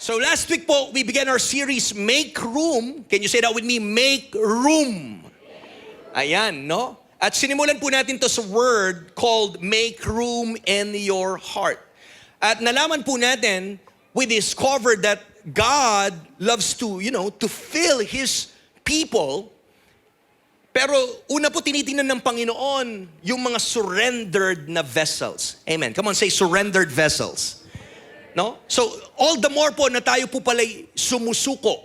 So last week po, we began our series, Make Room. Can you say that with me? Make room. Ayan, no? At sinimulan po natin to sa word called make room in your heart. At nalaman po natin, we discovered that God loves to, to fill His people. Pero una po tinitingnan ng Panginoon yung mga surrendered na vessels. Amen. Come on, say surrendered vessels. No? So, all the more po na tayo po pala'y sumusuko.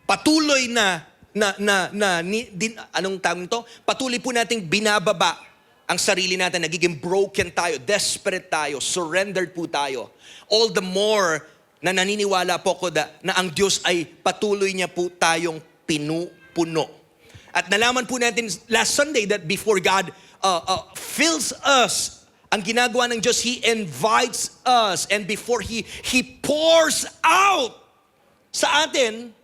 Patuloy anong tawag nito? Patuloy po nating binababa ang sarili natin. Nagiging broken tayo, desperate tayo, surrendered po tayo. All the more na naniniwala po ko na ang Diyos ay patuloy niya po tayong pinupuno. At nalaman po natin last Sunday that before God fills us, ang ginagawa ng Diyos, He invites us, and before He pours out sa atin,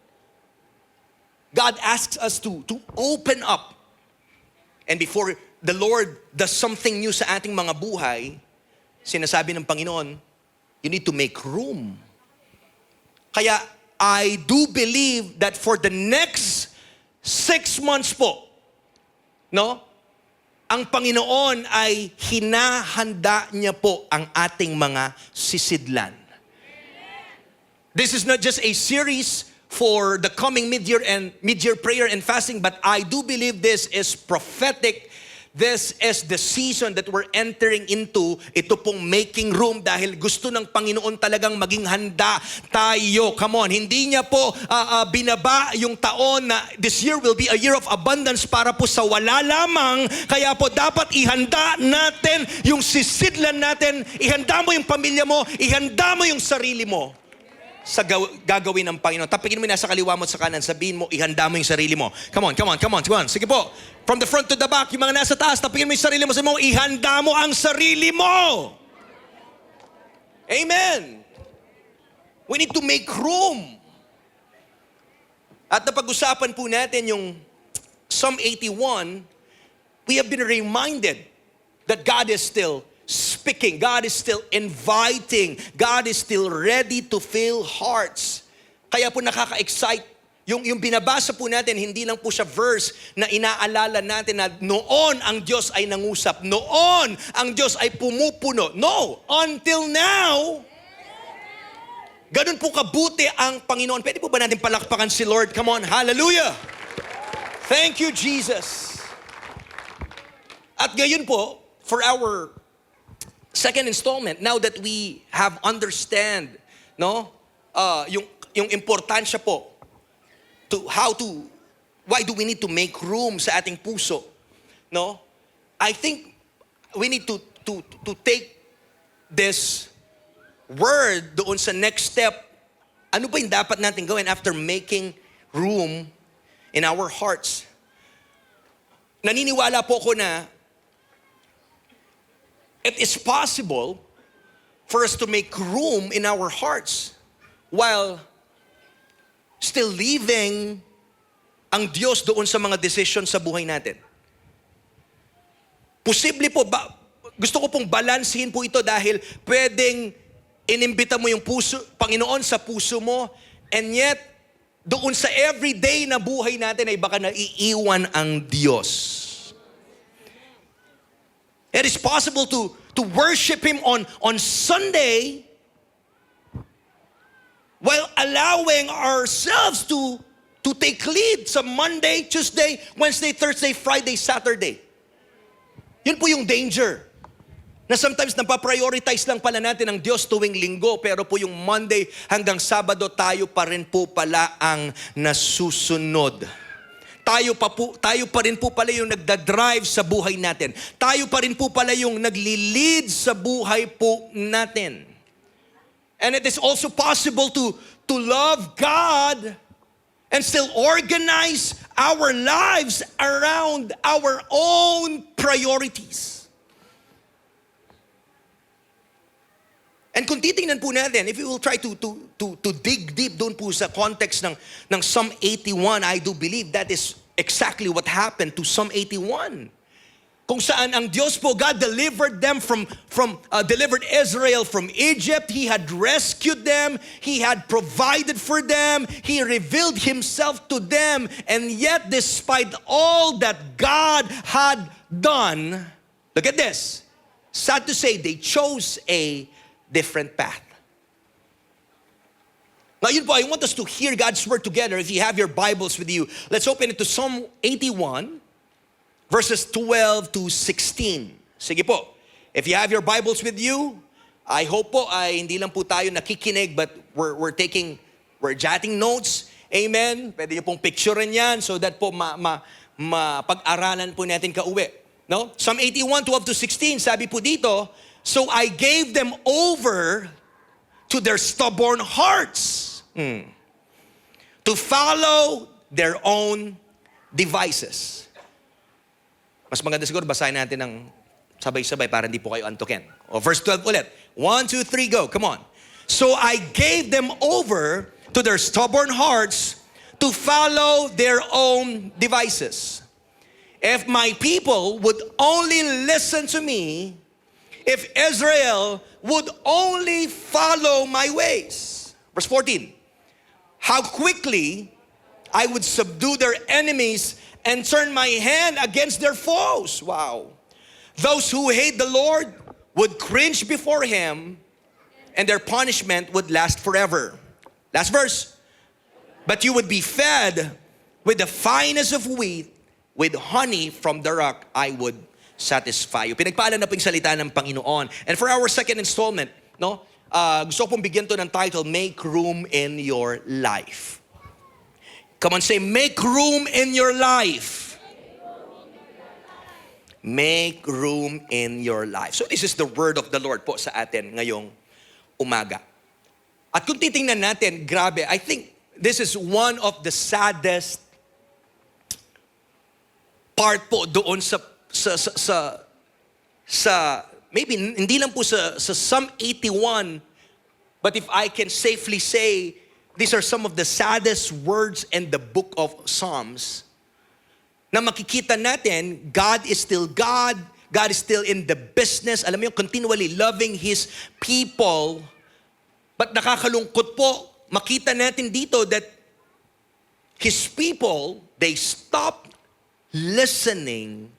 God asks us to open up. And before the Lord does something new sa ating mga buhay, sinasabi ng Panginoon, you need to make room. Kaya I do believe that for the next 6 months po, ang Panginoon ay hinahanda niya po ang ating mga sisidlan. This is not just a series for the coming mid-year prayer and fasting, but I do believe this is prophetic. This is the season that we're entering into, ito pong making room, dahil gusto ng Panginoon talagang maging handa tayo. Come on, hindi niya po binaba yung taon na this year will be a year of abundance para po sa wala lamang. Kaya po dapat ihanda natin yung sisidlan natin, ihanda mo yung pamilya mo, ihanda mo yung sarili mo sa gagawin ng Panginoon. Tapikin mo yung nasa kaliwa mo at sa kanan, sabihin mo, ihanda mo yung sarili mo. Come on. Sige po. From the front to the back, yung mga nasa taas, tapikin mo yung sarili mo, sabihin mo, ihanda mo ang sarili mo. Amen. We need to make room. At napag-usapan po natin yung Psalm 81, we have been reminded that God is still speaking. God is still inviting. God is still ready to fill hearts. Kaya po nakaka-excite. Yung binabasa po natin, hindi lang po siya verse na inaalala natin na noon ang Diyos ay nangusap. Noon ang Diyos ay pumupuno. No, until now, ganun po kabuti ang Panginoon. Pwede po ba natin palakpakan si Lord? Come on, hallelujah! Thank you, Jesus. At ngayon po, for our second installment, now that we have understand, yung importansya po why do we need to make room sa ating puso? I think we need to take this word doon sa next step. Ano ba yung dapat natin gawin after making room in our hearts? Naniniwala po ko na it is possible for us to make room in our hearts while still leaving ang Diyos doon sa mga decision sa buhay natin. Posible po, gusto ko pong balansehin po ito dahil pwedeng inimbita mo yung Panginoon sa puso mo, and yet, doon sa everyday na buhay natin ay baka naiiwan ang Diyos. It is possible to worship Him on Sunday while allowing ourselves to take lead sa Monday, Tuesday, Wednesday, Thursday, Friday, Saturday. Yun po yung danger. Na sometimes napaprioritize lang pala natin ang Diyos tuwing linggo, pero po yung Monday hanggang Sabado tayo pa rin po pala ang nasusunod. Tayo pa rin po pala yung nagdadrive sa buhay natin. Tayo pa rin po pala yung nagli-lead sa buhay po natin. And it is also possible to love God and still organize our lives around our own priorities. And kung titingnan po natin, if we will try to dig deep doon po sa context ng Psalm 81, I do believe that is exactly what happened to Psalm 81. kung saan ang Diyos po, God delivered them delivered Israel from Egypt. He had rescued them. He had provided for them. He revealed Himself to them. And yet, despite all that God had done, look at this. Sad to say, they chose a different path. Ngayon po, I want us to hear God's Word together. If you have your Bibles with you, let's open it to Psalm 81, verses 12 to 16. Sige po. If you have your Bibles with you, I hope po ay hindi lang po tayo nakikinig, but we're jotting notes. Amen. Pwede niyo pong picturean yan so that po mapag-aralan po natin kauwi. No? Psalm 81, 12 to 16, sabi po dito, so I gave them over to their stubborn hearts to follow their own devices. Mas maganda siguro basahin natin ng sabay-sabay para hindi po kayo antukin. O verse 12 ulit. 1, 2, 3, go. Come on. So I gave them over to their stubborn hearts to follow their own devices. If my people would only listen to me, if Israel would only follow my ways. Verse 14. How quickly I would subdue their enemies and turn my hand against their foes. Wow. Those who hate the Lord would cringe before Him, and their punishment would last forever. Last verse. But you would be fed with the finest of wheat, with honey from the rock I would satisfy you. Pinagpaalam na po yung salita ng Panginoon. And for our second installment, no, gusto ko pong bigyan to ng title, Make Room in Your Life. Come on, say, make room in your life. Make room in your life. So this is the word of the Lord po sa atin ngayong umaga. At kung titingnan natin, grabe, I think this is one of the saddest part po doon sa maybe hindi lang po sa Psalm 81, but if I can safely say, these are some of the saddest words in the book of Psalms na makikita natin, God is still God. God is still in the business. Alam mo yung continually loving His people. But nakakalungkot po, makita natin dito that His people, they stopped listening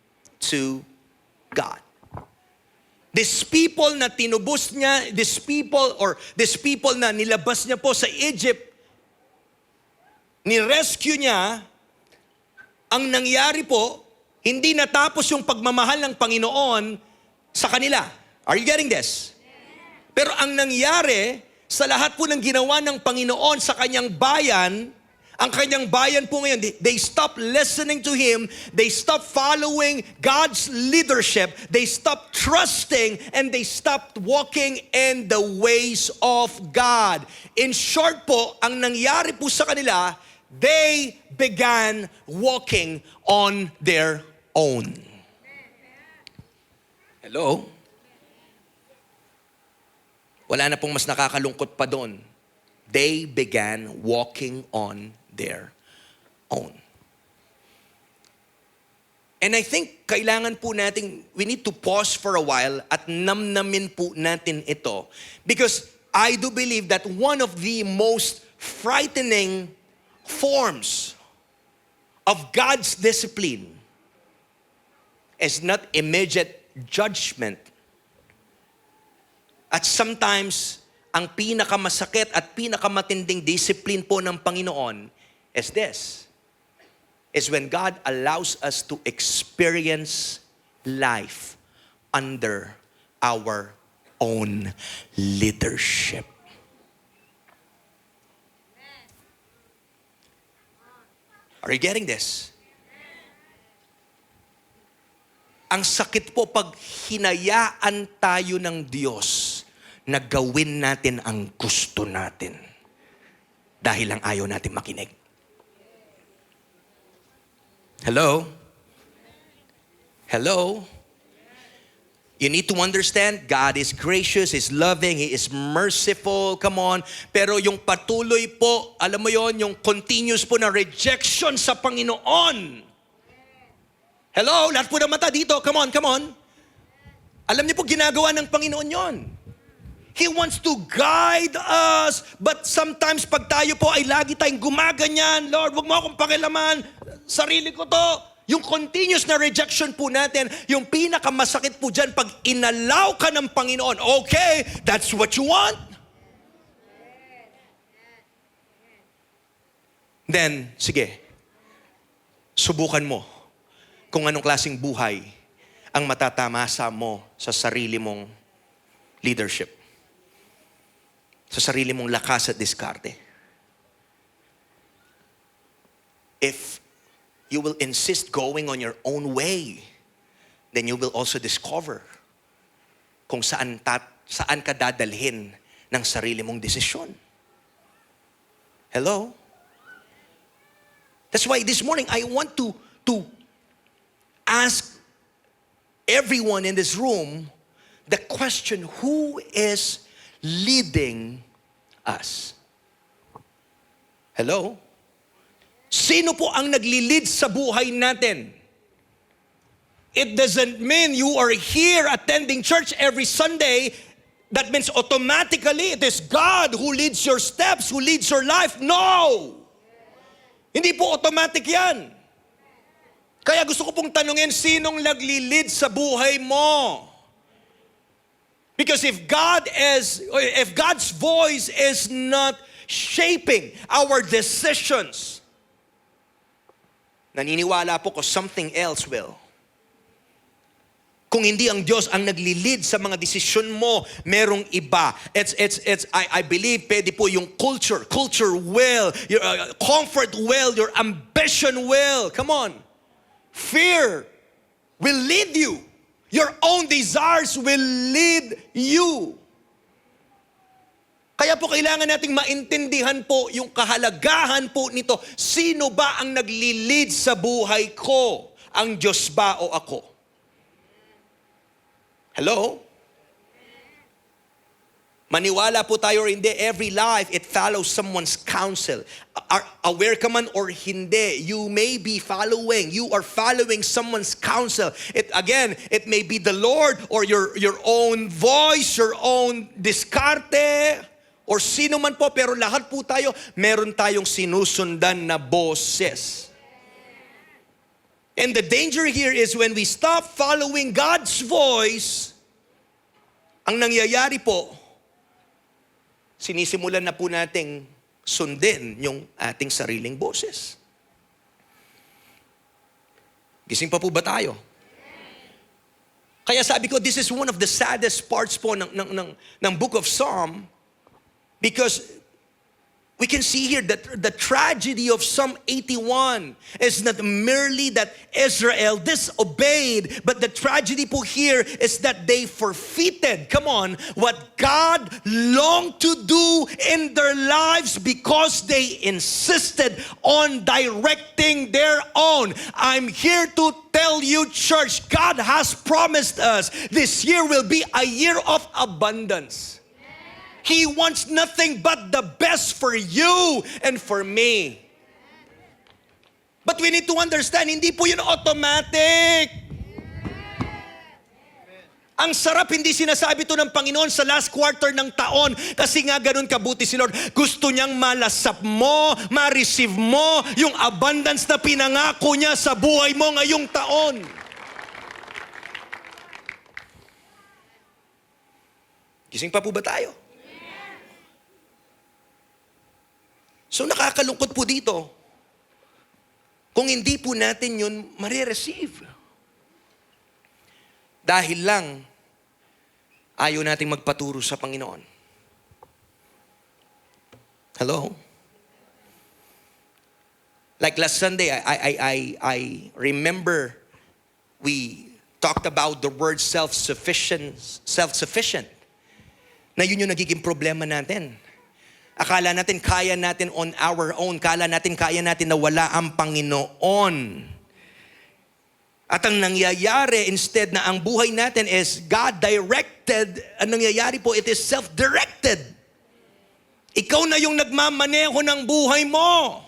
to God. These people na tinubos niya, these people na nilabas niya po sa Egypt, ni-rescue niya, ang nangyari po, hindi natapos yung pagmamahal ng Panginoon sa kanila. Are you getting this? Pero ang nangyari, sa lahat po ng ginawa ng Panginoon sa kanyang bayan, ang kanyang bayan po ngayon, they stopped listening to Him, they stopped following God's leadership, they stopped trusting, and they stopped walking in the ways of God. In short po, ang nangyari po sa kanila, they began walking on their own. Hello? Wala na pong mas nakakalungkot pa doon. They began walking on their own. And I think kailangan po natin, we need to pause for a while at namnamin po natin ito. Because I do believe that one of the most frightening forms of God's discipline is not immediate judgment. At sometimes, ang pinakamasakit at pinakamatinding discipline po ng Panginoon is this. Is when God allows us to experience life under our own leadership. Are you getting this? Ang sakit po pag hinayaan tayo ng Diyos na gawin natin ang gusto natin dahil lang ayaw natin makinig. Hello? Hello? You need to understand, God is gracious, He's loving, He is merciful, come on. Pero yung patuloy po, alam mo yon, yung continuous po na rejection sa Panginoon, Hello? Lahat po ng mata dito. Come on, come on. Alam niyo po, ginagawa ng Panginoon yon. He wants to guide us. But sometimes pag tayo po ay lagi tayong gumaganyan, Lord, wag mo akong pakialaman. Sarili ko to. Yung continuous na rejection po natin, yung pinakamasakit po dyan, pag inalaw ka ng Panginoon, okay, that's what you want. Then, sige, subukan mo kung anong klaseng buhay ang matatamasa mo sa sarili mong leadership. Sa sarili mong lakas at diskarte. If you will insist going on your own way, then you will also discover kung saan ka dadalhin ng sarili mong desisyon. Hello? That's why this morning I want to ask everyone in this room the question, who is leading us? Hello? Sino po ang nagli-lead sa buhay natin? It doesn't mean you are here attending church every Sunday. That means automatically it is God who leads your steps, who leads your life. No! Hindi po automatic yan. Kaya gusto ko pong tanungin, sinong nagli-lead sa buhay mo? Because if God's voice is not shaping our decisions, naniniwala po ko something else will. Kung hindi ang Diyos ang nagli-lead sa mga desisyon mo, merong iba. I believe pwede po yung culture will, your comfort will, your ambition will. Come on. Fear will lead you. Your own desires will lead you. Kaya po kailangan nating maintindihan po yung kahalagahan po nito. Sino ba ang nagli-lead sa buhay ko? Ang Diyos ba o ako? Hello? Maniwala po tayo or hindi, every life, it follows someone's counsel. Aware ka man or hindi, you may be following. You are following someone's counsel. It may be the Lord or your own voice, your own diskarte, or sino man po, pero lahat po tayo, meron tayong sinusundan na boses. And the danger here is when we stop following God's voice, ang nangyayari po, sinisimulan na po nating sundin yung ating sariling boses. Gising pa po ba tayo? Kaya sabi ko, this is one of the saddest parts po ng Book of Psalm, because we can see here that the tragedy of Psalm 81 is not merely that Israel disobeyed, but the tragedy po here is that they forfeited, come on, what God longed to do in their lives because they insisted on directing their own. I'm here to tell you, church, God has promised us this year will be a year of abundance. He wants nothing but the best for you and for me. But we need to understand, hindi po yun automatic. Ang sarap, hindi sinasabi to ng Panginoon sa last quarter ng taon kasi nga ganun kabuti si Lord. Gusto niyang malasap mo, ma-receive mo yung abundance na pinangako niya sa buhay mo ngayong taon. Gising pa po ba tayo? So nakakalungkot po dito kung hindi po natin yun marireceive. Dahil lang ayaw nating magpaturo sa Panginoon. Hello? Like last Sunday, I remember we talked about the word self-sufficient. Na yun yung nagiging problema natin. Akala natin kaya natin on our own. Akala natin kaya natin na wala ang Panginoon. At ang nangyayari, instead na ang buhay natin is God-directed, ang nangyayari po, it is self-directed. Ikaw na yung nagmamaneho ng buhay mo.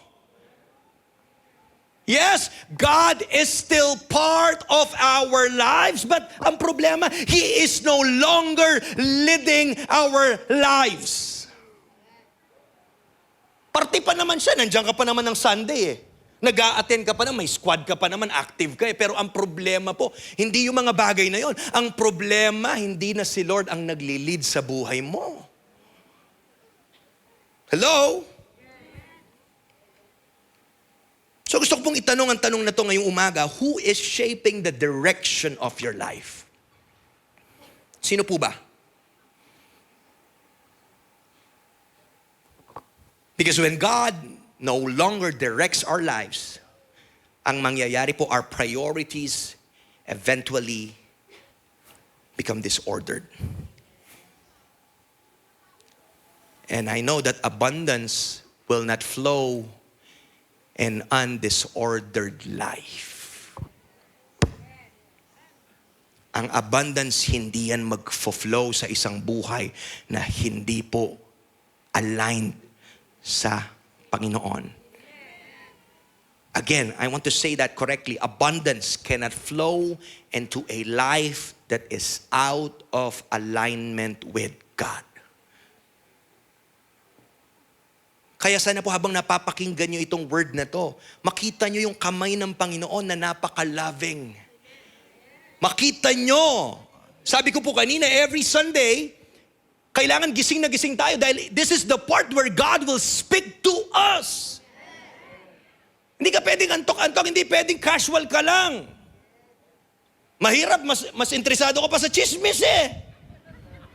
Yes, God is still part of our lives, but ang problema, He is no longer leading our lives. Parte pa naman siya, nandiyan ka pa naman ng Sunday eh. Nag-a-attend ka pa naman, may squad ka pa naman, active ka eh. Pero ang problema po, hindi yung mga bagay na yon. Ang problema, hindi na si Lord ang nagli-lead sa buhay mo. Hello? So gusto ko pong itanong ang tanong na to ngayong umaga, who is shaping the direction of your life? Sino po ba? Because when God no longer directs our lives, ang mangyayari po, our priorities eventually become disordered. And I know that abundance will not flow an undisordered life. Ang abundance, hindi yan mag-flow sa isang buhay na hindi po aligned sa Panginoon. Again, I want to say that correctly. Abundance cannot flow into a life that is out of alignment with God. Kaya sana po habang napapakinggan nyo itong word na to, makita nyo yung kamay ng Panginoon na napaka-loving. Makita nyo. Sabi ko po kanina, every Sunday, kailangan gising na gising tayo dahil this is the part where God will speak to us. Hindi ka pwedeng antok-antok, hindi pwedeng casual ka lang. Mahirap, mas interesado ka pa sa chismis eh.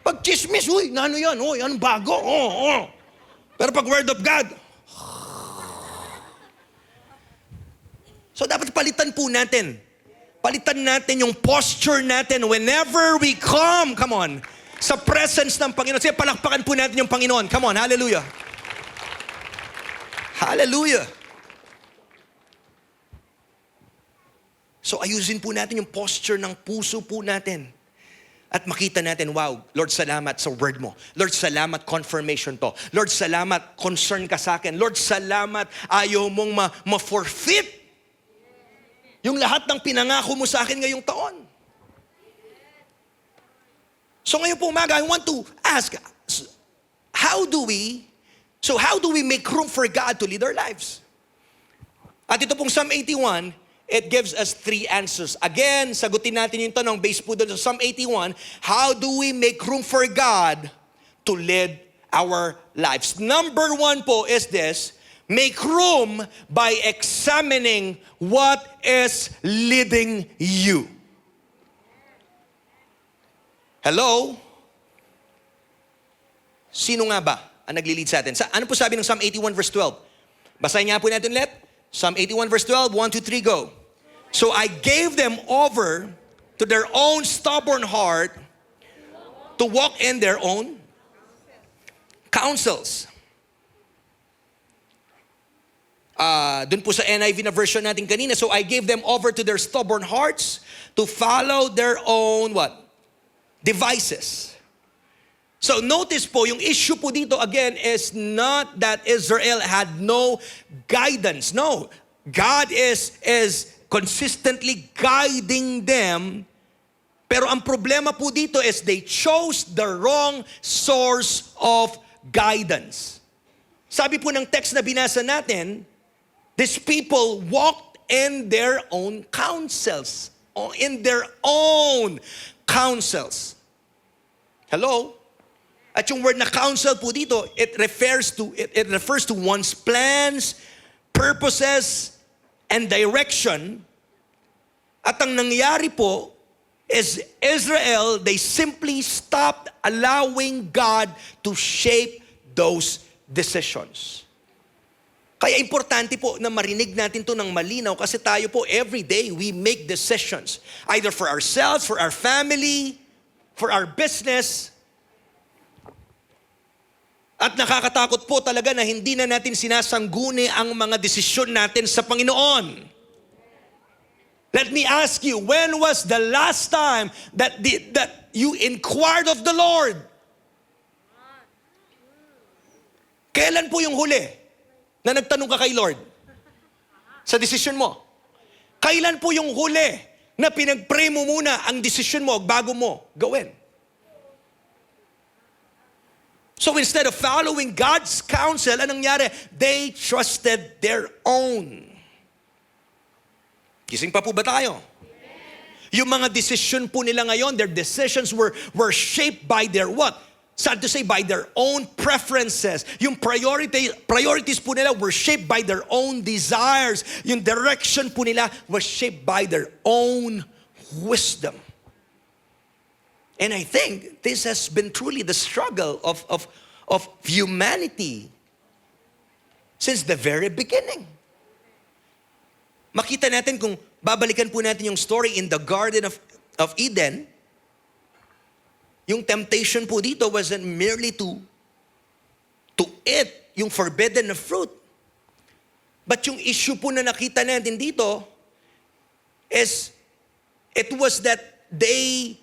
Pag chismis, uy, ano yan? Uy, anong bago? Pero pag word of God, so dapat palitan po natin. Palitan natin yung posture natin whenever we come on, sa presence ng Panginoon. Sige, palakpakan po natin yung Panginoon. Come on, hallelujah. Hallelujah. So ayusin po natin yung posture ng puso po natin. At makita natin, wow, Lord, salamat sa word mo. Lord, salamat, confirmation to. Lord, salamat, concern ka sa akin. Lord, salamat, ayaw mong ma-forfeit yung lahat ng pinangako mo sa akin ngayong taon. So ngayon po umaga, I want to ask, how do we make room for God to lead our lives? At ito pong Psalm 81, it gives us 3 answers. Again, sagutin natin yung tanong based po doon sa Psalm 81, how do we make room for God to lead our lives? Number 1 po is this, make room by examining what is leading you. Hello? Sino nga ba ang nagli-lead sa atin? Ano po sabi ng Psalm 81 verse 12? Basahin nga po natin ulit. Psalm 81 verse 12, 1, 2, 3, go. So I gave them over to their own stubborn heart to walk in their own counsels. Dun po sa NIV na version natin kanina. So I gave them over to their stubborn hearts to follow their own what? Devices. So notice po, yung issue po dito again is not that Israel had no guidance. No. God is consistently guiding them. Pero ang problema po dito is they chose the wrong source of guidance. Sabi po ng text na binasa natin, these people walked in their own counsels. In their own counsels. Hello? At yung word na counsel po dito, it refers to one's plans, purposes, and direction. At ang nangyari po is Israel, they simply stopped allowing God to shape those decisions. Kaya importante po na marinig natin to ng malinaw kasi tayo po every day we make decisions. Either for ourselves, for our family, for our business. At nakakatakot po talaga na hindi na natin sinasangguni ang mga desisyon natin sa Panginoon. Let me ask you, when was the last time that you inquired of the Lord? Kailan po yung huli na nagtanong ka kay Lord? sa desisyon mo? Kailan po yung huli na pinag-pray mo muna ang desisyon mo bago mo gawin? So instead of following God's counsel, anong nangyari? They trusted their own. Gising pa po ba tayo? Yung mga desisyon po nila ngayon, their decisions were shaped by their what? Sad to say, by their own preferences. Yung priorities po nila were shaped by their own desires. Yung direction po nila was shaped by their own wisdom. And I think this has been truly the struggle of humanity since the very beginning. Makita natin kung babalikan po natin yung story in the Garden of Eden. Yung temptation po dito wasn't merely to eat yung forbidden fruit. But yung issue po na nakita natin dito is it was that they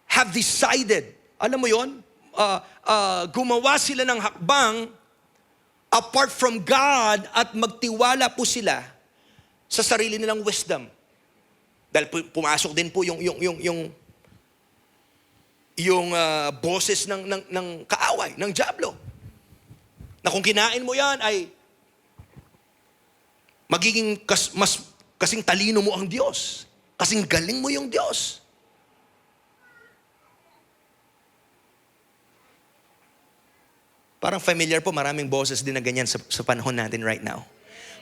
have decided, alam mo yon, gumawa sila ng hakbang apart from God at magtiwala po sila sa sarili nilang wisdom. Dahil pumasok din po yung boses ng kaaway, ng dyablo. Na kung kinain mo yan ay magiging kasing talino mo ang Diyos. Kasing galing mo yung Diyos. Parang familiar po, maraming boses din na ganyan sa panahon natin right now.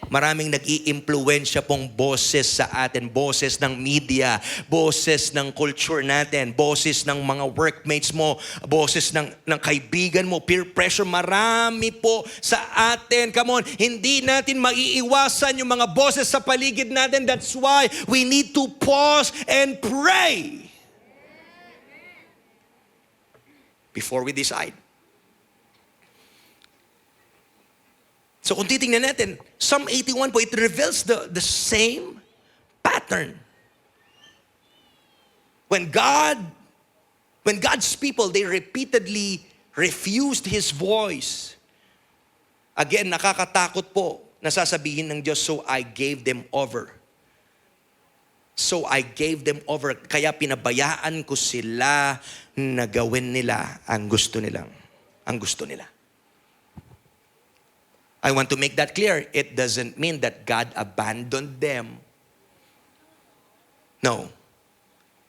Maraming nag-i-impluwensya pong boses sa atin, boses ng media, boses ng culture natin, boses ng mga workmates mo, boses ng kaibigan mo, peer pressure, marami po sa atin. Come on, hindi natin maiiwasan yung mga boses sa paligid natin. That's why we need to pause and pray before we decide. So kung titingnan natin, Psalm 81 po, it reveals the same pattern. When God's people, they repeatedly refused His voice. Again, nakakatakot po na sasabihin ng Diyos, so I gave them over. So I gave them over. Kaya pinabayaan ko sila na gawin nila ang gusto nila. I want to make that clear. It doesn't mean that God abandoned them. No.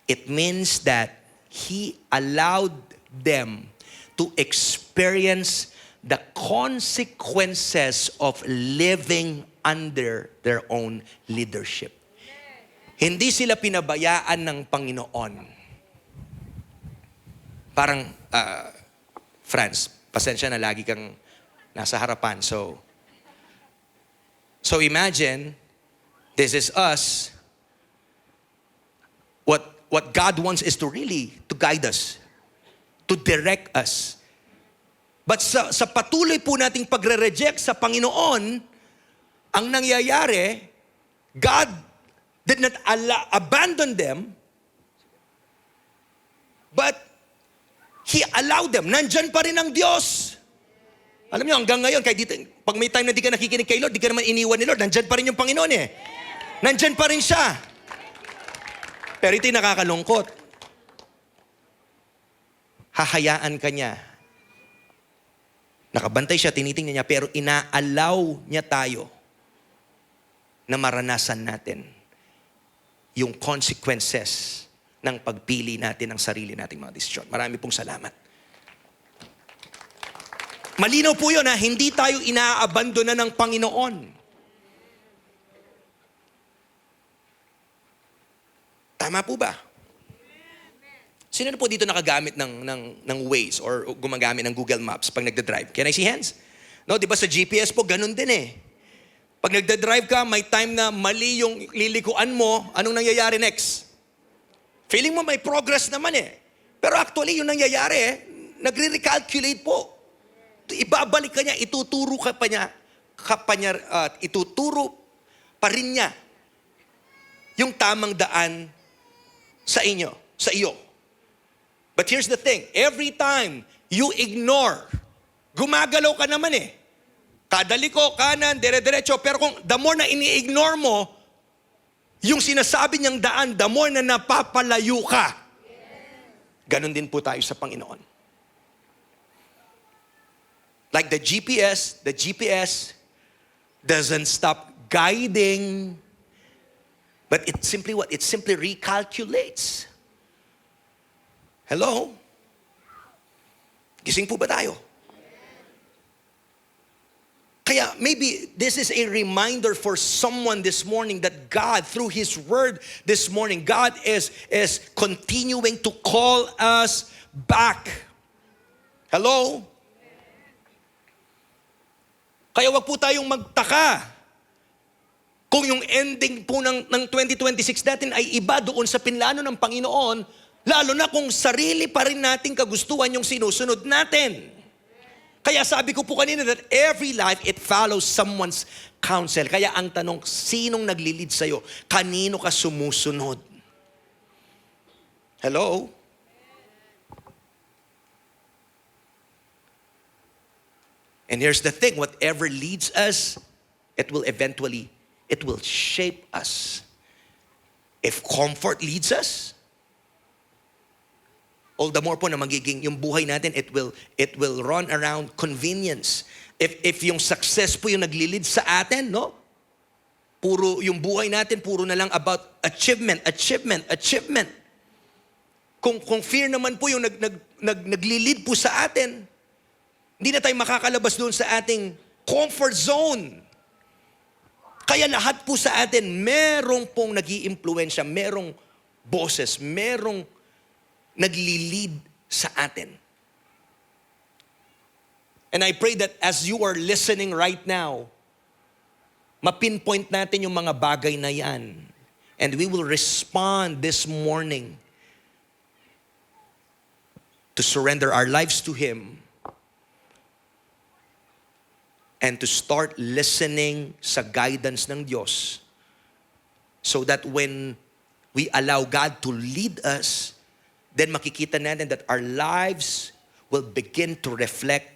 It means that He allowed them to experience the consequences of living under their own leadership. Hindi sila pinabayaan ng Panginoon. Parang, Franz, pasensya na lagi kang nasa harapan. So imagine, this is us. What God wants is to guide us, to direct us. But sa patuloy po nating pagre-reject sa Panginoon, ang nangyayari, God did not abandon them, but He allowed them. Nandyan pa rin ang Diyos. Alam niyo, hanggang ngayon, kahit dito, pag may time na di ka nakikinig kay Lord, di ka naman iniwan ni Lord, nandyan pa rin yung Panginoon eh. Nandyan pa rin siya. Pero ito'y nakakalungkot. Hahayaan ka niya. Nakabantay siya, tinitingnan niya, pero inaalaw niya tayo na maranasan natin yung consequences ng pagpili natin ng sarili nating mga desisyon. Marami pong salamat. Malinaw po yun na hindi tayo inaabandona ng Panginoon. Tama po ba? Sino na po dito nakagamit ng Waze or gumagamit ng Google Maps pag nagda-drive? Can I see hands? No, di ba sa GPS po, ganun din eh. Pag nagda-drive ka, may time na mali yung lilikuan mo, anong nangyayari next? Feeling mo may progress naman eh. Pero actually, yung nangyayari eh, nagre-recalculate po. Ibabalik ka niya, ituturo pa rin niya yung tamang daan sa iyo. But here's the thing, every time you ignore, gumagalaw ka naman eh. Kada liko, kanan, dire-diretso. Pero kung the more na ini-ignore mo, yung sinasabi niyang daan, the more na napapalayo ka. Ganon din po tayo sa Panginoon. Like the GPS doesn't stop guiding, but it simply what? It simply recalculates. Hello? Gising po ba tayo? Kaya maybe this is a reminder for someone this morning that God, through His Word this morning, God is continuing to call us back. Hello? Kaya wag po tayong magtaka kung yung ending po ng 2026 natin ay iba doon sa pinlano ng Panginoon, lalo na kung sarili pa rin nating kagustuhan yung sinusunod natin. Kaya sabi ko po kanina that every life, it follows someone's counsel. Kaya ang tanong, sinong naglilid sa'yo? Kanino ka sumusunod? Hello? And here's the thing, whatever leads us, it will shape us. If comfort leads us, all the more po na magiging yung buhay natin, it will run around convenience. If yung success po yung naglilid sa atin, no? Puro yung buhay natin, puro na lang about achievement. Kung fear naman po yung naglilid po sa atin, hindi na tayo makakalabas doon sa ating comfort zone. Kaya lahat po sa atin, merong pong nag-iimpluwensya, merong boses, merong naglilid sa atin. And I pray that as you are listening right now, mapinpoint natin yung mga bagay na yan. And we will respond this morning to surrender our lives to Him and to start listening sa guidance ng Diyos so that when we allow God to lead us, then makikita natin that our lives will begin to reflect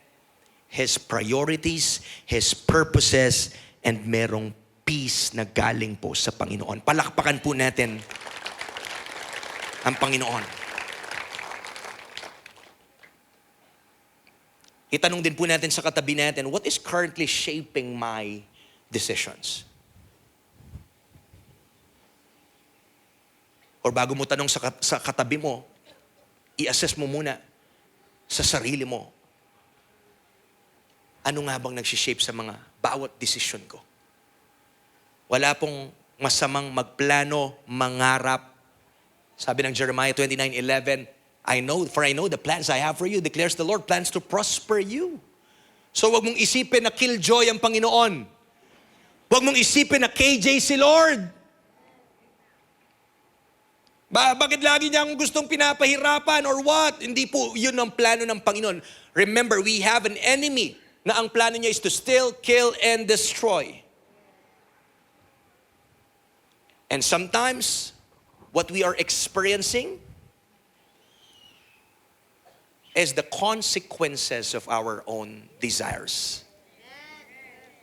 His priorities, His purposes, and merong peace na galing po sa Panginoon. Palakpakan po natin ang Panginoon. Itanong din po natin sa katabi natin, what is currently shaping my decisions? Or bago mo tanong sa katabi mo, i-assess mo muna sa sarili mo. Ano nga bang nagsishape sa mga bawat desisyon ko? Wala pong masamang magplano, mangarap. Sabi ng Jeremiah 29:11, I know the plans I have for you, declares the Lord, plans to prosper you. So wag mong isipin na killjoy ang Panginoon. Wag mong isipin na KJ si Lord. Bakit lagi niya ang gustong pinapahirapan or what? Hindi po yun ang plano ng Panginoon. Remember, we have an enemy na ang plano niya is to steal, kill, and destroy. And sometimes, what we are experiencing is the consequences of our own desires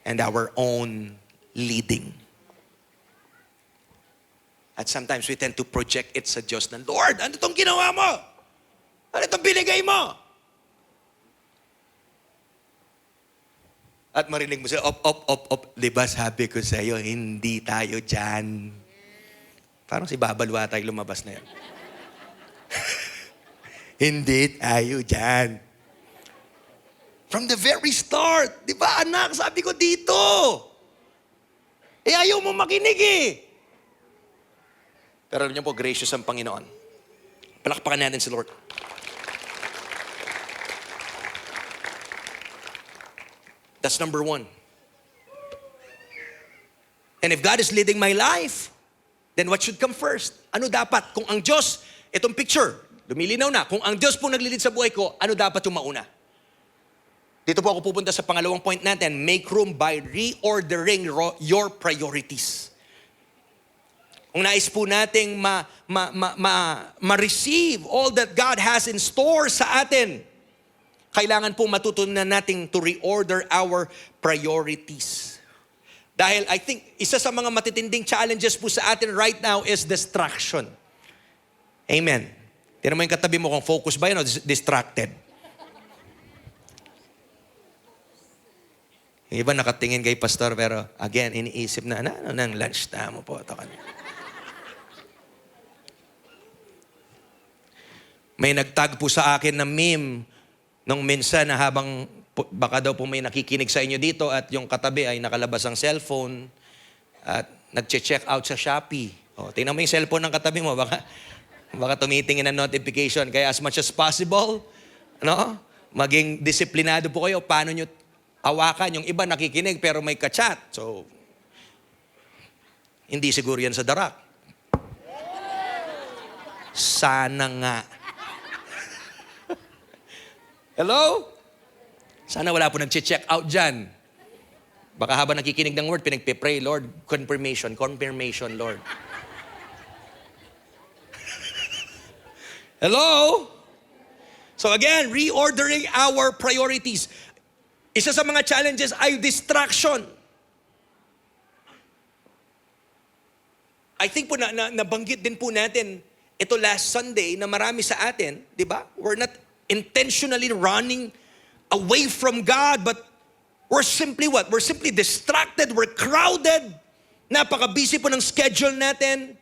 and our own leading. At sometimes we tend to project it sa Diyos na, Lord, ano itong ginawa mo? Ano itong binigay mo? At marinig mo siya, op. Diba sabi ko sa iyo, hindi tayo dyan. Parang si Babalwa tayo lumabas na yan. Hindi tayo dyan. From the very start, di ba anak, sabi ko dito. Ayaw mo makinig eh. Pero alam niyo po, gracious ang Panginoon. Palakpakan natin si Lord. That's number one. And if God is leading my life, then what should come first? Ano dapat? Kung ang Diyos, itong picture, lumilinaw na. Kung ang Diyos po naglilid sa buhay ko, ano dapat yung mauna? Dito po ako pupunta sa pangalawang point natin, make room by reordering your priorities. Kung nais po nating ma-receive all that God has in store sa atin, kailangan po matutunan natin to reorder our priorities. Dahil I think isa sa mga matitinding challenges po sa atin right now is distraction. Amen. Tignan mo yung katabi mo kung focus ba yun o distracted. Yung iba nakatingin kay pastor pero again, iniisip na, ano nang lunch na mo po ito kanina. May nagtag po sa akin na meme nung minsan na habang baka daw po may nakikinig sa inyo dito at yung katabi ay nakalabas ang cellphone at nagche-check out sa Shopee. O, tingnan mo yung cellphone ng katabi mo, baka tumitingin ng notification. Kaya as much as possible, no? Maging disiplinado po kayo. Paano nyo hawakan? Yung iba nakikinig pero may kachat. So, hindi siguro yan sa darak. Sana nga. Hello? Sana wala po nag-check out dyan. Baka habang nakikinig ng word, pinagpipray, Lord, confirmation, Lord. Hello? So again, reordering our priorities. Isa sa mga challenges ay distraction. I think po nabanggit din po natin ito last Sunday na marami sa atin, di ba? We're not intentionally running away from God, but we're simply what? We're simply distracted, we're crowded. Napaka-busy po ng schedule natin,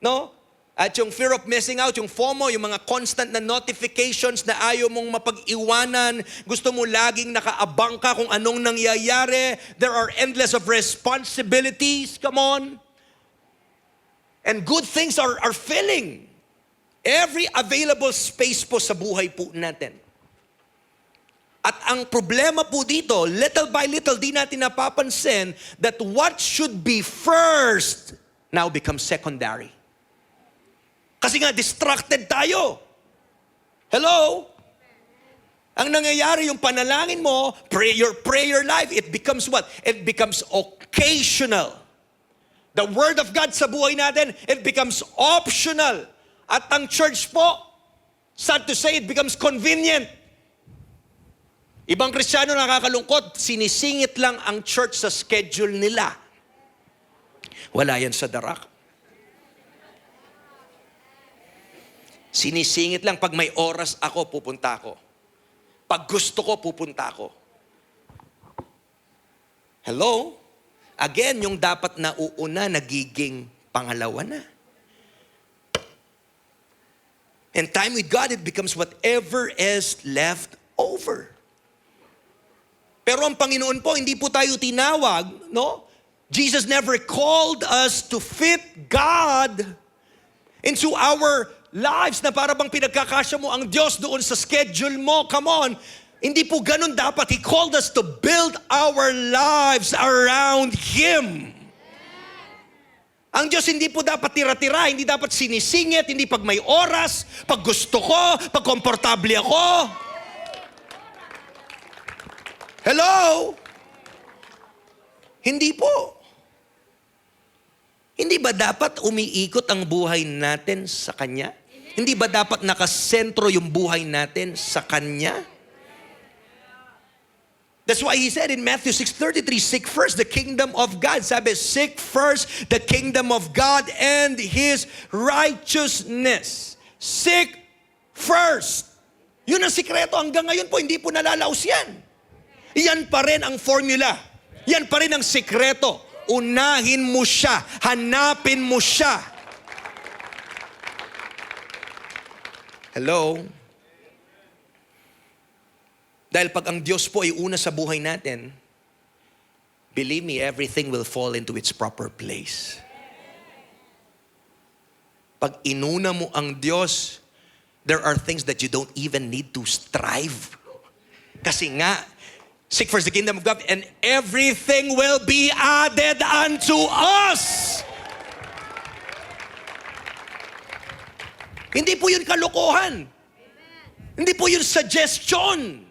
no? At yung fear of missing out, yung FOMO, yung mga constant na notifications na ayaw mong mapag-iwanan, gusto mo laging nakaabang ka kung anong nangyayari. There are endless of responsibilities, come on. And good things are filling every available space po sa buhay po natin. At ang problema po dito, little by little, di natin napapansin that what should be first now becomes secondary. Kasi nga, distracted tayo. Hello? Ang nangyayari, yung panalangin mo, your prayer life, it becomes what? It becomes occasional. The Word of God sa buhay natin, it becomes optional. At ang church po, sad to say, it becomes convenient. Ibang Kristiyano nakakalungkot, sinisingit lang ang church sa schedule nila. Wala yan sa darak. Sinisingit lang, pag may oras ako, pupunta ako. Pag gusto ko, pupunta ako. Hello? Again, yung dapat na uuna, nagiging pangalawa na. And time with God, it becomes whatever is left over. Pero ang Panginoon po, hindi po tayo tinawag, no? Jesus never called us to fit God into our lives na para bang pinagkakasya mo ang Diyos doon sa schedule mo. Come on. Hindi po ganun dapat. He called us to build our lives around Him. Ang Diyos hindi po dapat tira-tira, hindi dapat sinisingit, hindi pag may oras, pag gusto ko, pag komportable ako. Hello? Hindi po. Hindi ba dapat umiikot ang buhay natin sa Kanya? Hindi ba dapat nakasentro yung buhay natin sa Kanya? That's why He said in Matthew 6:33, seek first the kingdom of God. Sabi, seek first the kingdom of God and His righteousness. Seek first. Yun ang sikreto. Hanggang ngayon po, hindi po nalalaos yan. Yan pa rin ang formula. Yan pa rin ang sikreto. Unahin mo siya. Hanapin mo siya. Hello? Dahil pag ang Diyos po ay una sa buhay natin, believe me, everything will fall into its proper place. Pag inuna mo ang Diyos, there are things that you don't even need to strive. Kasi nga, seek first the kingdom of God and everything will be added unto us. Hindi po yun kalokohan. Hindi po yun suggestion.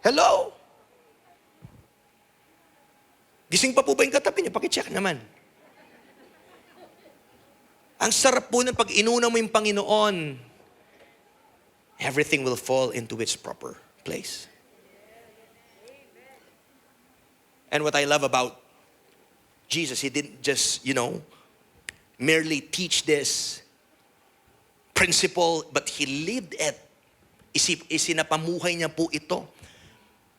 Hello? Gising pa po ba yung katabi niyo? Pakicheck naman. Ang sarap po nun pag inuna mo yung Panginoon. everything will fall into its proper place. And what I love about Jesus, He didn't just, merely teach this principle, but He lived it. Isinapamuhay niya po ito.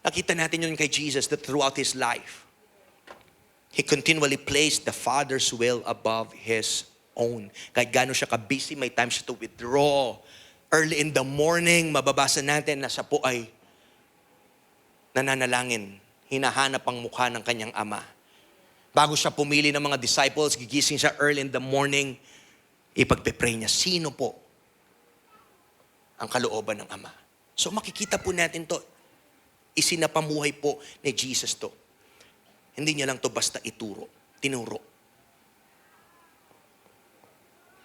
Nakita natin yun kay Jesus that throughout His life, He continually placed the Father's will above His own. Kahit gaano siya ka-busy, may time siya to withdraw. Early in the morning, mababasa natin na siya po ay nananalangin. Hinahanap ang mukha ng kanyang ama. Bago siya pumili ng mga disciples, gigising siya early in the morning, ipagpe-pray niya, sino po ang kalooban ng ama? So makikita po natin to. Isinapamuhay po ni Jesus to. Hindi niya lang to basta tinuro.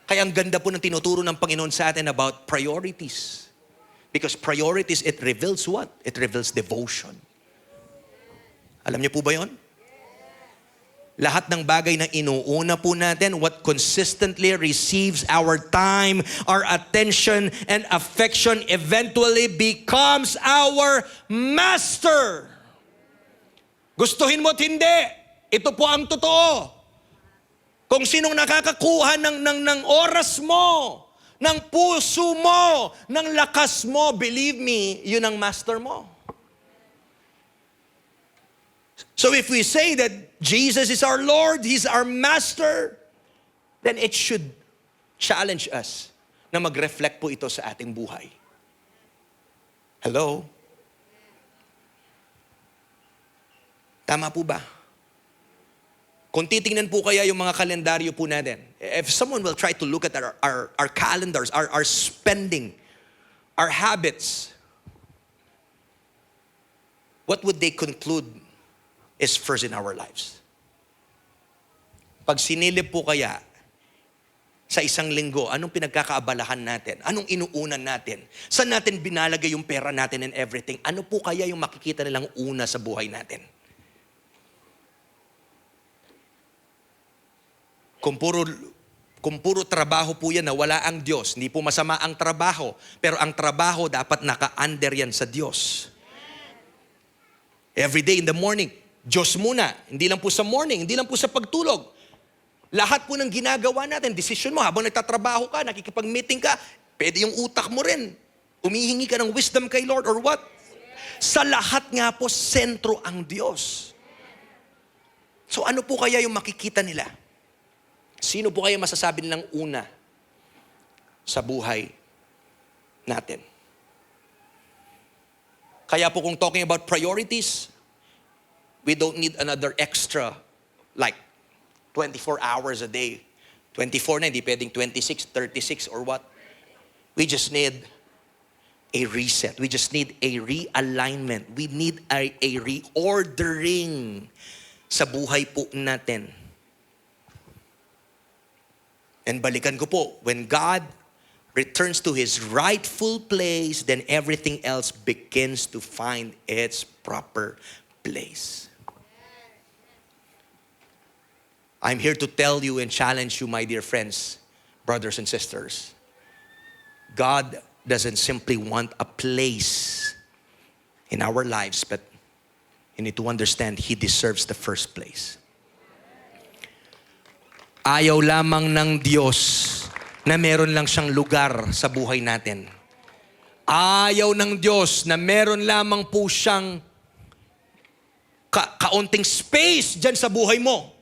Kaya ang ganda po ng tinuturo ng Panginoon sa atin about priorities. Because priorities, it reveals what? It reveals devotion. Alam niyo po ba yun? Lahat ng bagay na inuuna po natin, what consistently receives our time, our attention, and affection eventually becomes our master. Gustuhin mo't hindi, ito po ang totoo. Kung sinong nakakakuha ng oras mo, ng puso mo, ng lakas mo, believe me, yun ang master mo. So if we say that Jesus is our Lord, He's our master, then it should challenge us na mag-reflect po ito sa ating buhay. Hello? Tama po ba? Kung titingnan po kaya yung mga kalendaryo po natin, if someone will try to look at our calendars, our spending, our habits, what would they conclude is first in our lives? Pag sinilip po kaya sa isang linggo, anong pinagkakaabalahan natin? Anong inuunan natin? Saan natin binalagay yung pera natin and everything? Ano po kaya yung makikita nilang una sa buhay natin? Kung puro trabaho po yan na wala ang Diyos, hindi po masama ang trabaho, pero ang trabaho dapat naka-under yan sa Diyos. Every day in the morning, Diyos muna. Hindi lang po sa morning, hindi lang po sa pagtulog. Lahat po ng ginagawa natin, decision mo, habang nagtatrabaho ka, nakikipag-meeting ka, pwede yung utak mo rin. Umihingi ka ng wisdom kay Lord or what? Sa lahat nga po, sentro ang Diyos. So ano po kaya yung makikita nila? Sino po kaya masasabi nilang una sa buhay natin? Kaya po kung talking about priorities, we don't need another extra like 24 hours a day. 24 na, hindi pwedeng 26, 36 or what. We just need a reset. We just need a realignment. We need a reordering sa buhay po natin. And balikan ko po, when God returns to His rightful place, then everything else begins to find its proper place. I'm here to tell you and challenge you, my dear friends, brothers and sisters. God doesn't simply want a place in our lives, but you need to understand He deserves the first place. Ayaw lamang ng Diyos na meron lang siyang lugar sa buhay natin. Ayaw ng Diyos na meron lamang po siyang kaunting space dyan sa buhay mo.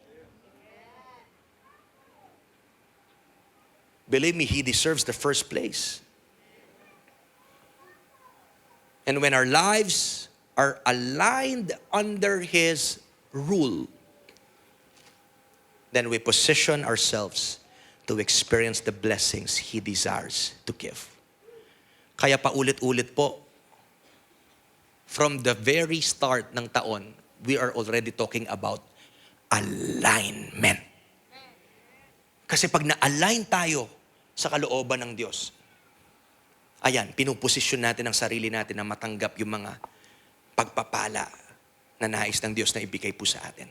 Believe me, He deserves the first place. And when our lives are aligned under His rule, then we position ourselves to experience the blessings He desires to give. Kaya paulit-ulit po, from the very start ng taon, we are already talking about alignment. Kasi pag na-align tayo sa kalooban ng Diyos, ayan, pinuposisyon natin ang sarili natin na matanggap yung mga pagpapala na nais ng Diyos na ibigay po sa atin.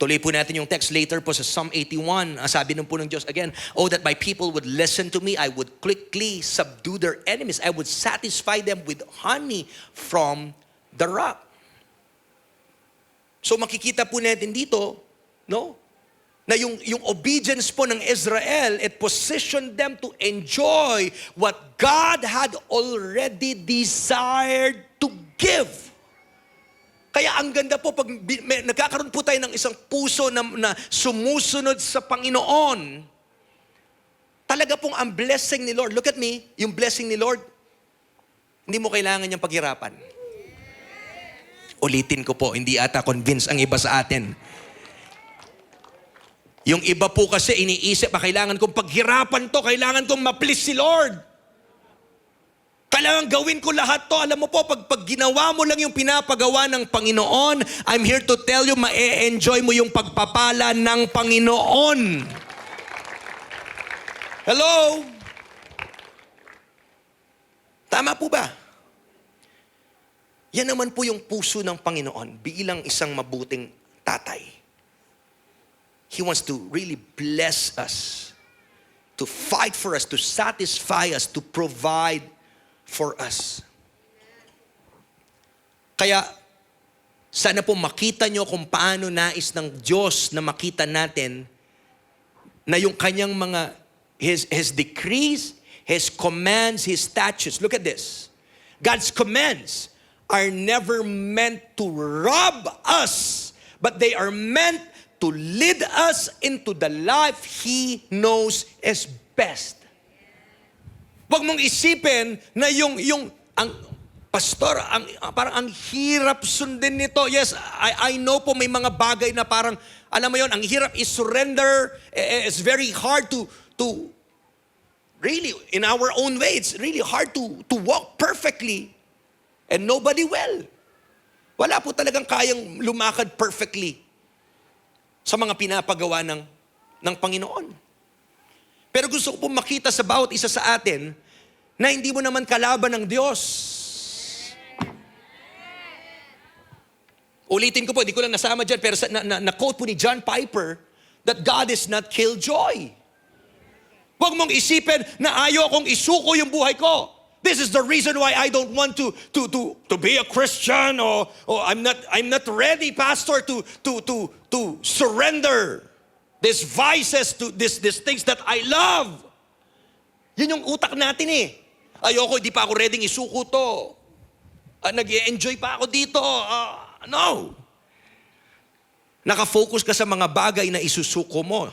Tuloy po natin yung text later po sa Psalm 81. Sabi nun po ng Diyos again, "Oh, that my people would listen to me. I would quickly subdue their enemies. I would satisfy them with honey from the rock." So makikita po natin dito, no? Na yung obedience po ng Israel, it positioned them to enjoy what God had already desired to give. Kaya ang ganda po, pag nagkakaroon po tayo ng isang puso na sumusunod sa Panginoon, talaga pong ang blessing ni Lord, look at me, yung blessing ni Lord, hindi mo kailangan niyang paghirapan. Ulitin ko po, hindi ata convince ang iba sa atin. Yung iba po kasi iniisip, kailangan kong paghirapan to, kailangan kong ma-please si Lord. Kailangan gawin ko lahat to. Alam mo po, pag ginawa mo lang yung pinapagawa ng Panginoon, I'm here to tell you, ma-enjoy mo yung pagpapala ng Panginoon. Hello? Tama po ba? Yan naman po yung puso ng Panginoon bilang isang mabuting tatay. He wants to really bless us, to fight for us, to satisfy us, to provide for us. Kaya, sana po makita nyo kung paano nais ng Diyos na makita natin na yung kanyang mga, His decrees, His commands, His statutes. Look at this. God's commands are never meant to rob us, but they are meant to lead us into the life He knows is best. Huwag mong isipin na ang pastor, parang ang hirap sundin nito. Yes, I know po may mga bagay na parang, alam mo yon, ang hirap is-surrender. It's very hard to really, in our own way, it's really hard to walk perfectly. And nobody will. Wala po talagang kayang lumakad perfectly sa mga pinapagawa ng Panginoon. Pero gusto ko po makita sa bawat isa sa atin na hindi mo naman kalaban ng Diyos. Ulitin ko po, hindi ko lang nasama dyan, pero na-quote po ni John Piper that God is not killjoy. Huwag mong isipin na ayaw kong isuko yung buhay ko. This is the reason why I don't want to be a Christian, or I'm not ready, pastor, to surrender these vices to these things that I love. Yun yung utak natin eh. Ayoko, di pa ako ready isuko to. Nag-i-enjoy pa ako dito. No. Nakafocus ka sa mga bagay na isusuko mo.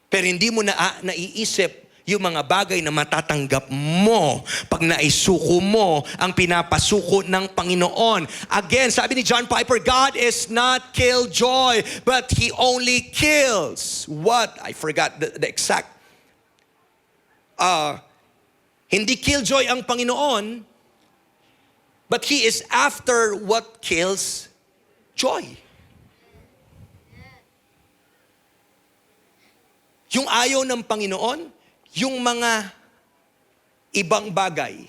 Pero hindi mo naiisip yung mga bagay na matatanggap mo pag naisuko mo ang pinapasuko ng Panginoon. Again, sabi ni John Piper, God is not killjoy, but He only kills. What? I forgot the exact. Hindi killjoy ang Panginoon, but He is after what kills joy. Yung ayaw ng Panginoon, yung mga ibang bagay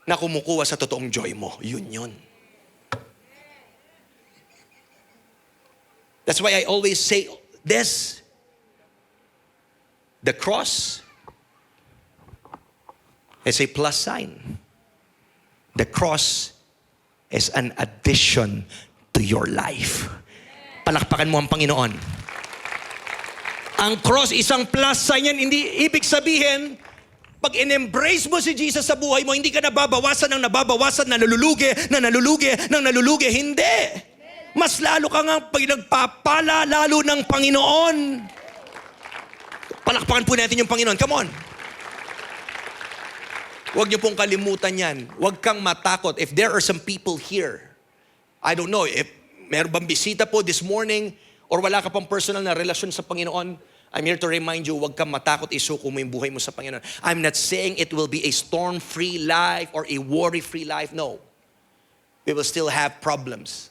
na kumukuha sa totoong joy mo, yun. That's why I always say this, the cross is a plus sign. The cross is an addition to your life. Palakpakan mo ang Panginoon. Ang cross, isang plus sign yan. Hindi ibig sabihin, pag in-embrace mo si Jesus sa buhay mo, hindi ka nababawasan ng nababawasan, nalulugi. Hindi. Mas lalo ka nga pag nagpapala, lalo ng Panginoon. Palakpakan po natin yung Panginoon. Come on. Huwag niyo pong kalimutan yan. Huwag kang matakot. If there are some people here, I don't know, if meron bang bisita po this morning, or wala ka pang personal na relasyon sa Panginoon, I'm here to remind you, huwag kang matakot, isuko mo yung buhay mo sa Panginoon. I'm not saying it will be a storm-free life or a worry-free life. No. We will still have problems.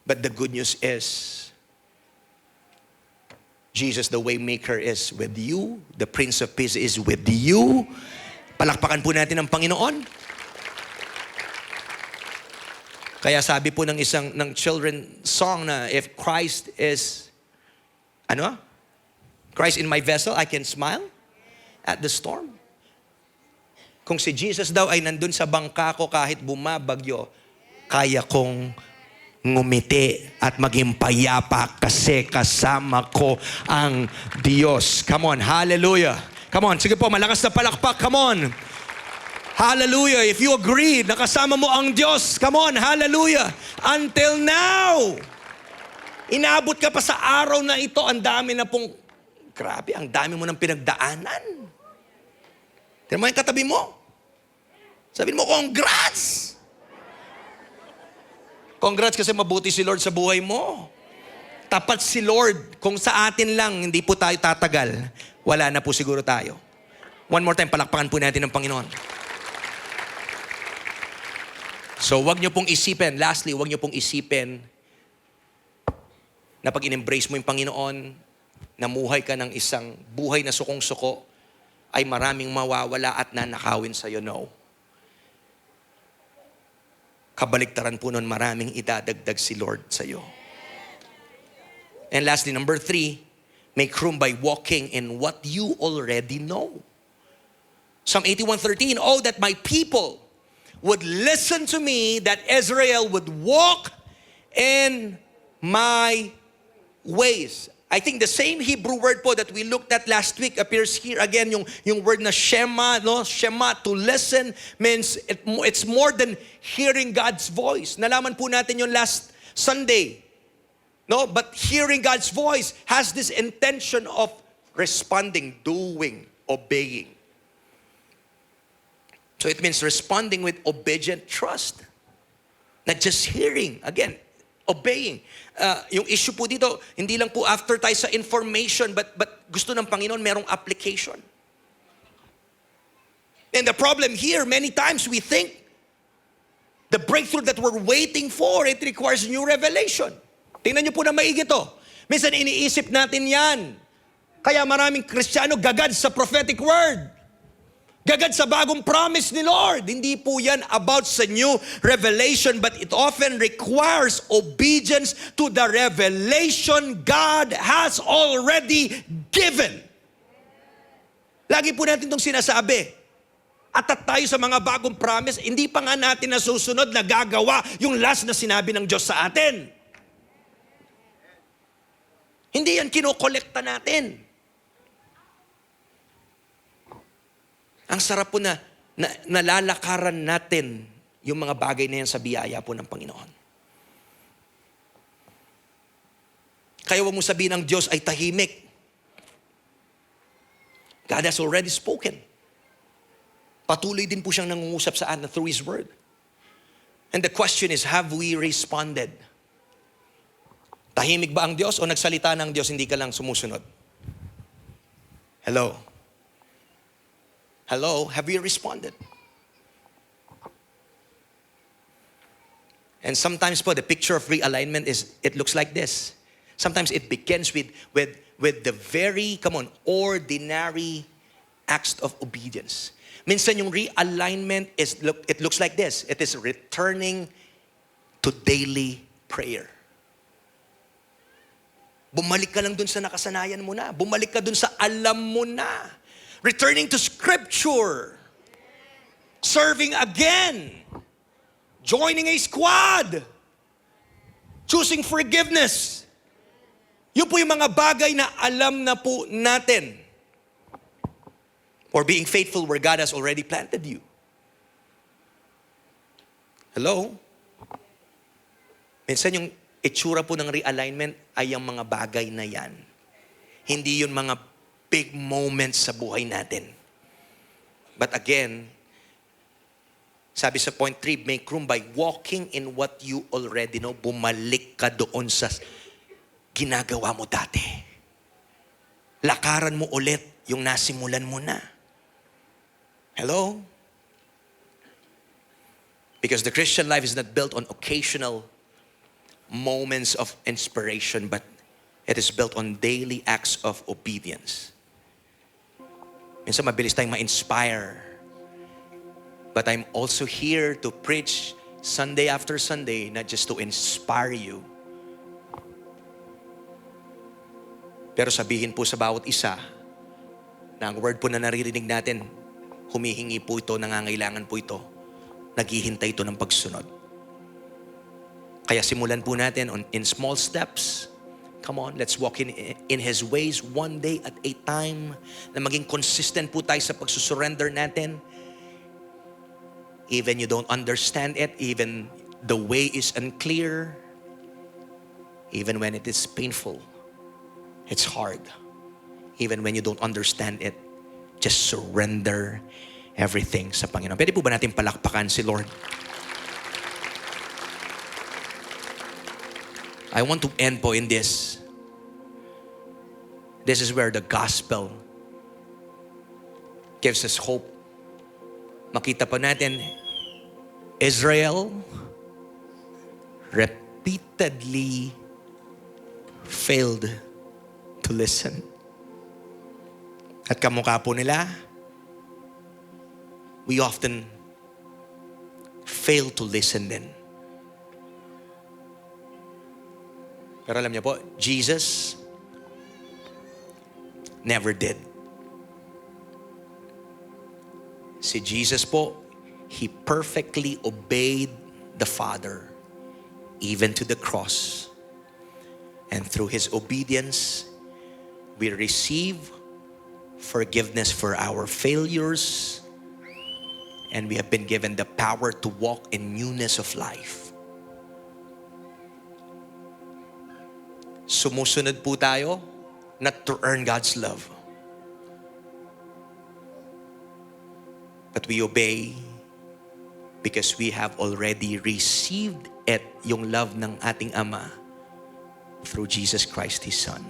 But the good news is, Jesus, the way maker, is with you. The Prince of Peace is with you. Palakpakan po natin ang Panginoon. Kaya sabi po ng children song na if Christ is, Christ in my vessel, I can smile at the storm. Kung si Jesus daw ay nandun sa bangka ko kahit bumabagyo, kaya kong ngumiti at maging payapa kasi kasama ko ang Diyos. Come on, hallelujah. Come on, sige po, malakas na palakpak, come on. Hallelujah. If you agree, nakasama mo ang Diyos. Come on, hallelujah. Until now. Inabot ka pa sa araw na ito. Ang dami na pong, grabe, ang dami mo ng pinagdaanan. Tignan mo yung katabi mo. Sabihin mo, congrats! Congrats kasi mabuti si Lord sa buhay mo. Tapat si Lord. Kung sa atin lang, hindi po tayo tatagal, wala na po siguro tayo. One more time, palakpakan po natin ng Panginoon. So, wag nyo pong isipin, lastly, wag nyo pong isipin na pag in-embrace mo yung Panginoon, namuhay ka ng isang buhay na sukong-suko, ay maraming mawawala at nanakawin sa'yo. No. Kabaliktaran po nun, maraming idadagdag si Lord sa'yo. And lastly, number 3, make room by walking in what you already know. Psalm 81:13, oh, that my people would listen to me, that Israel would walk in my ways. I think the same Hebrew word po that we looked at last week appears here again. Yung word na shema, no? Shema, to listen, means it's more than hearing God's voice. Nalaman po natin yung last Sunday. No? But hearing God's voice has this intention of responding, doing, obeying. So it means responding with obedient trust. Not just hearing. Again, obeying. Yung issue po dito, hindi lang po after tayo sa information, but gusto ng Panginoon merong application. And the problem here, many times we think the breakthrough that we're waiting for, it requires new revelation. Tingnan niyo po na maigi to. Minsan iniisip natin yan. Kaya maraming Kristiyano gagad sa prophetic word. Gagad sa bagong promise ni Lord. Hindi po yan about sa new revelation, but it often requires obedience to the revelation God has already given. Lagi po natin itong sinasabi. Atat tayo sa mga bagong promise, hindi pa nga natin nasusunod na gagawa yung last na sinabi ng Diyos sa atin. Hindi yan kinokolekta natin. Ang sarap po na nalalakaran natin yung mga bagay na yan sa biyaya po ng Panginoon. Kaya huwag mo sabihin ng Diyos ay tahimik. God has already spoken. Patuloy din po siyang nangungusap sa atin through His Word. And the question is, have we responded? Tahimik ba ang Diyos o nagsalita ng Diyos, hindi ka lang sumusunod? Hello? Hello, have you responded? And sometimes po, the picture of realignment is, it looks like this. Sometimes it begins with the very, ordinary acts of obedience. Minsan yung realignment it looks like this. It is returning to daily prayer. Bumalik ka lang dun sa nakasanayan mo na. Bumalik ka dun sa alam mo na. Returning to Scripture. Serving again. Joining a squad. Choosing forgiveness. Yun po yung mga bagay na alam na po natin. Or being faithful where God has already planted you. Hello? Minsan yung itsura po ng realignment ay ang mga bagay na yan. Hindi yun mga big moments sa buhay natin. But again, sabi sa point 3, make room by walking in what you already know. Bumalik ka doon sa ginagawa mo dati. Lakaran mo ulit yung nasimulan mo na. Hello? Because the Christian life is not built on occasional moments of inspiration, but it is built on daily acts of obedience. Minsan mabilis tayong ma-inspire. But I'm also here to preach Sunday after Sunday, not just to inspire you, pero sabihin po sa bawat isa na ang word po na naririnig natin, humihingi po ito, nangangailangan po ito, naghihintay ito ng pagsunod. Kaya simulan po natin in small steps. Come on, let's walk in His ways one day at a time, na maging consistent po tayo sa pagsusurrender natin. Even you don't understand it, even the way is unclear, even when it is painful, it's hard. Even when you don't understand it, just surrender everything sa Panginoon. Pwede po ba natin palakpakan si Lord? I want to end po in this. This is where the gospel gives us hope. Makita pa natin, Israel repeatedly failed to listen. At kamukha po nila, we often fail to listen din. Pero alam niyo po, Jesus never did. Si Jesus po, He perfectly obeyed the Father even to the cross. And through His obedience, we receive forgiveness for our failures, and we have been given the power to walk in newness of life. Sumusunod po tayo not to earn God's love, but we obey because we have already received it, yung love ng ating Ama, through Jesus Christ, His Son.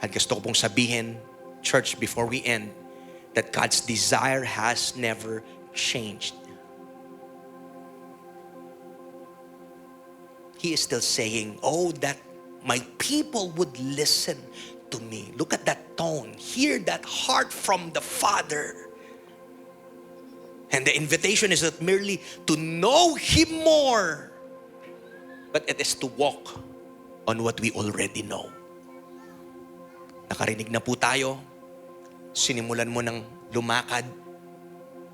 At gusto ko pong sabihin, church, before we end, that God's desire has never changed. He is still saying, oh, that my people would listen to me. Look at that tone. Hear that heart from the Father. And the invitation is not merely to know Him more, but it is to walk on what we already know. Nakarinig na po tayo. Sinimulan mo ng lumakad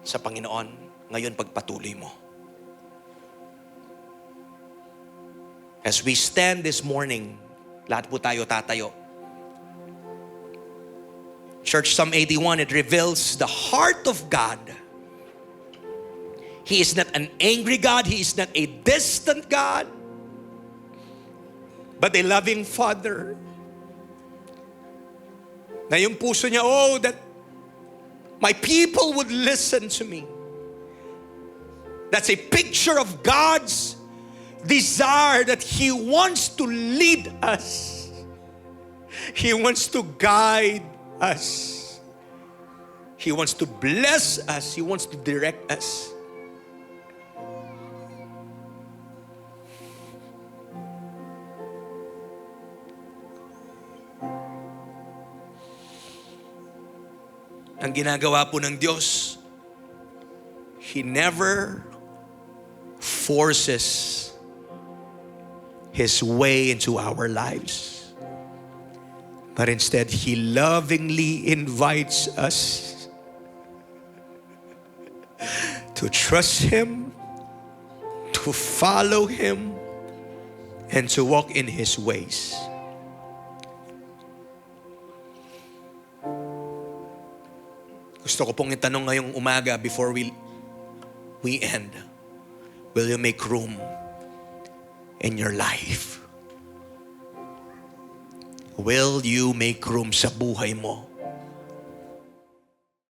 sa Panginoon. Ngayon, pagpatuloy mo. As we stand this morning, lahat po tayo tatayo. Church, Psalm 81, it reveals the heart of God. He is not an angry God. He is not a distant God, but a loving Father. Na yung puso niya, oh, that my people would listen to me. That's a picture of God's desire that He wants to lead us. He wants to guide us. He wants to bless us. He wants to direct us. Ang ginagawa po ng Diyos, He never forces His way into our lives. But instead, He lovingly invites us to trust Him, to follow Him, and to walk in His ways. Gusto ko pong itanong ngayong umaga before we end. Will you make room in your life? Will you make room sa buhay mo